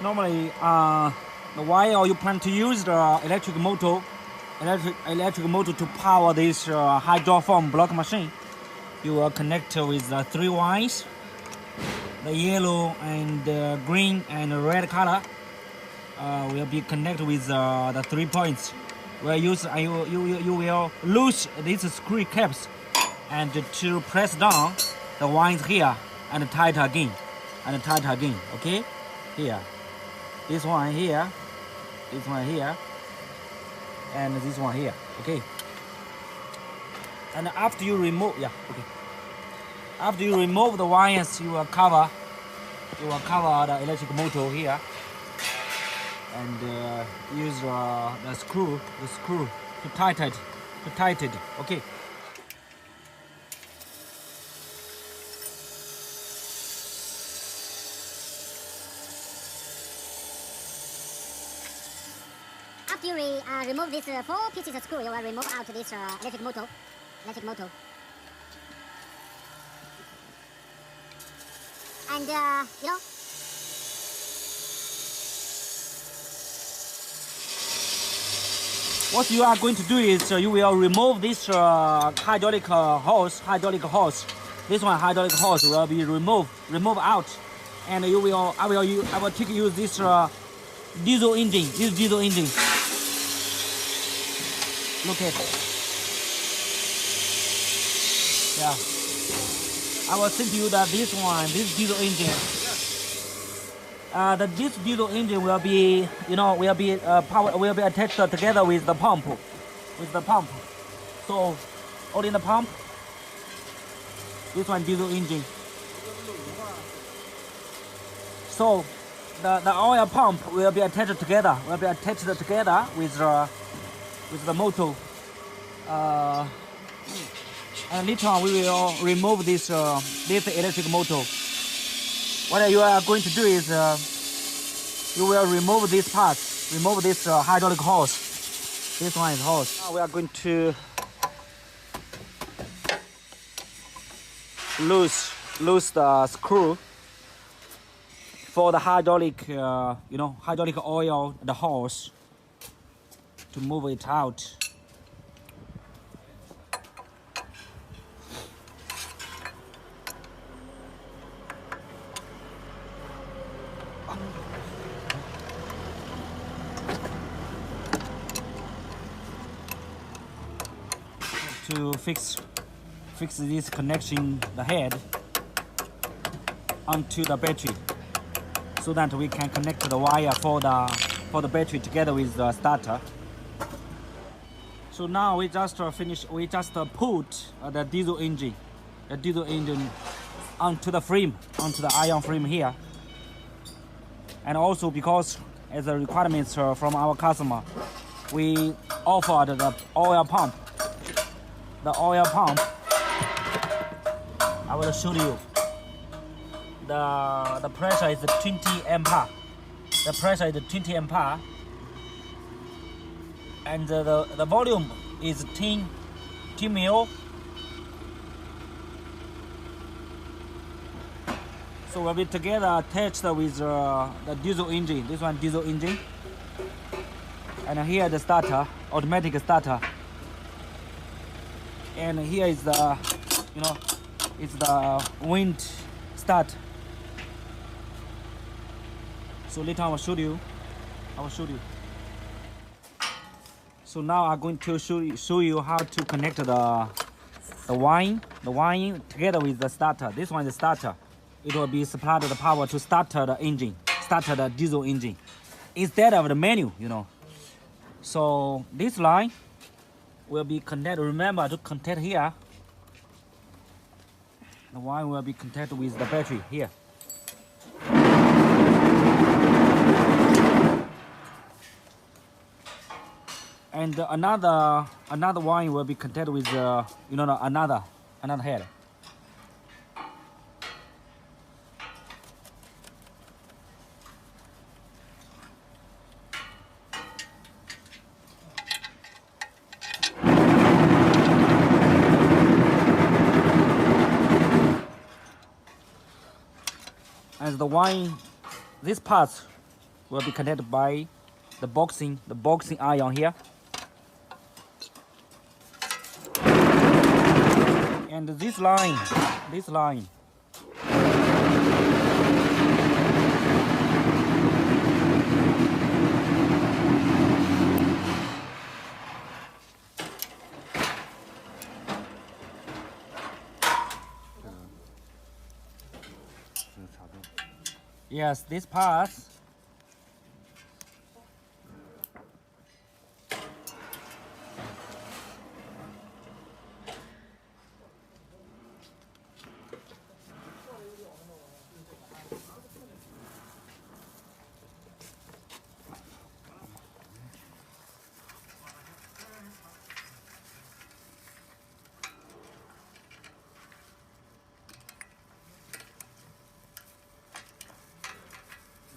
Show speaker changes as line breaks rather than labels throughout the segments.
Normally, the wire you plan to use the electric motor to power this hydraform block machine. You will connect with the 3 wires, the yellow and green and red color. Will be connected with the 3 points. You will lose these screw caps and to press down the wires here and tight again okay, here, this one here, this one here, and this one here, okay. And after you remove after you remove the wires, you will cover the electric motor here and use the screw to tighten it, okay.
After you remove these 4 pieces of screw, you will remove out this electric motor. And you know,
what you are going to do is you will remove this hydraulic hose. This one hydraulic hose will be removed out, and I will take use this diesel engine. Look at it. Yeah. I will say to you that this diesel engine, this diesel engine will be, will be attached together with the pump, So, holding the pump, this one diesel engine. So, the oil pump will be attached together. With the motor. And later on we will remove this electric motor. What you are going to do is you will remove this part, this hydraulic hose. This one is hose. Now we are going to loose the screw for the hydraulic oil, the hose, to move it out. To fix this connection, the head, onto the battery, so that we can connect the wire for the battery together with the starter. So now we just put the diesel engine onto the frame, onto the iron frame here. And also, because as a requirement from our customer, we offered the oil pump. The oil pump, I will show you. The pressure is 20 ampere. The pressure is 20 ampere, and the volume is 10 ml. So we'll be together attached with the diesel engine. This one diesel engine, and here the starter, automatic starter. And here is the, it's the wind start. So later I will show you. So now I'm going to show you how to connect the wiring together with the starter. This one is the starter. It will be supplied the power to start the engine, start the diesel engine, instead of the manual, So this line will be connected. Remember to connect here. The wire will be connected with the battery here. And another wire will be connected with another head. As the wire, this part will be connected by the boxing iron here. And this line. Yes, this part.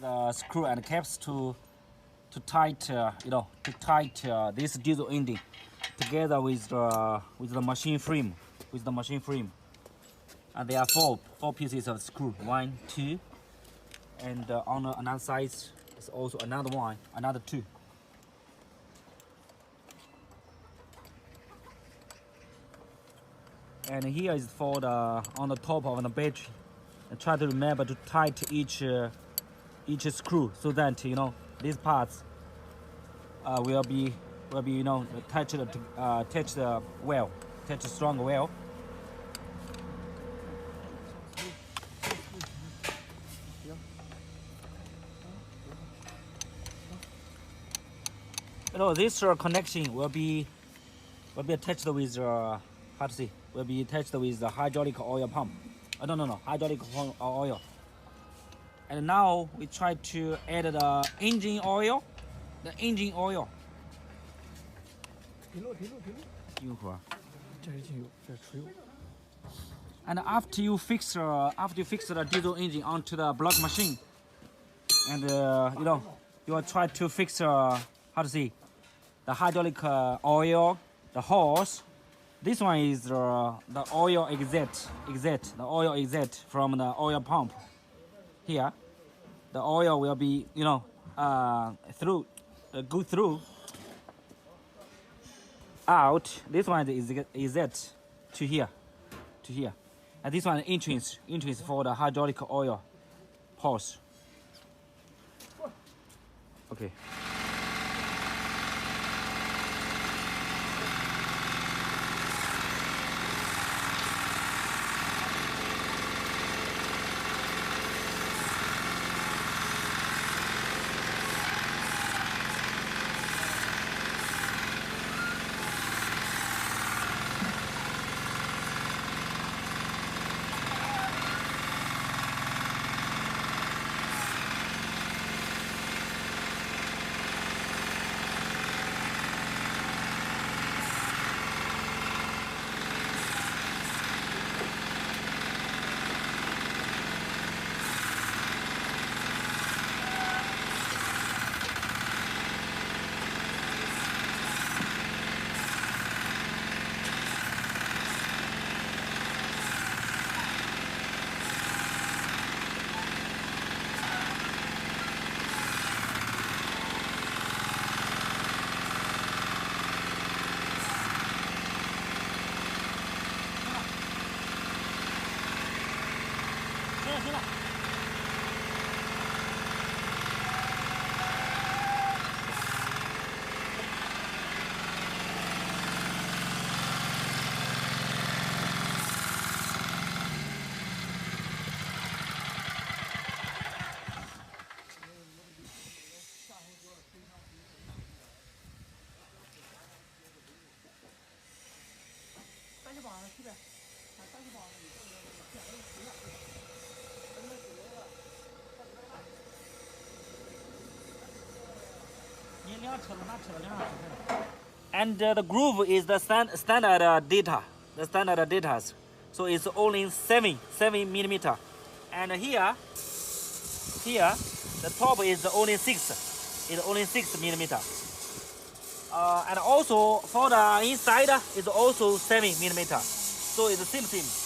The screw and caps to tight this diesel engine together with the machine frame and there are four pieces of screw, 1, 2, and on another side is also another 2. And here is for the on the top of the battery, and try to remember to tight each screw so that these parts will be touch the well, touch the strong well. This connection will be attached with will be attached with the hydraulic oil pump. Hydraulic oil. And now we try to add the engine oil. And after you fix the diesel engine onto the block machine, and you will try to fix the hydraulic oil, the hose. This one is the oil exit, the oil exit from the oil pump. Here, the oil will be go through out. This one is exit to here, and this one entrance for the hydraulic oil hose. Okay. And the groove is the standard data, so it's only 7 millimeter, and here the top is only 6 millimeter, and also for the inside is also 7 millimeter, so it's the same thing.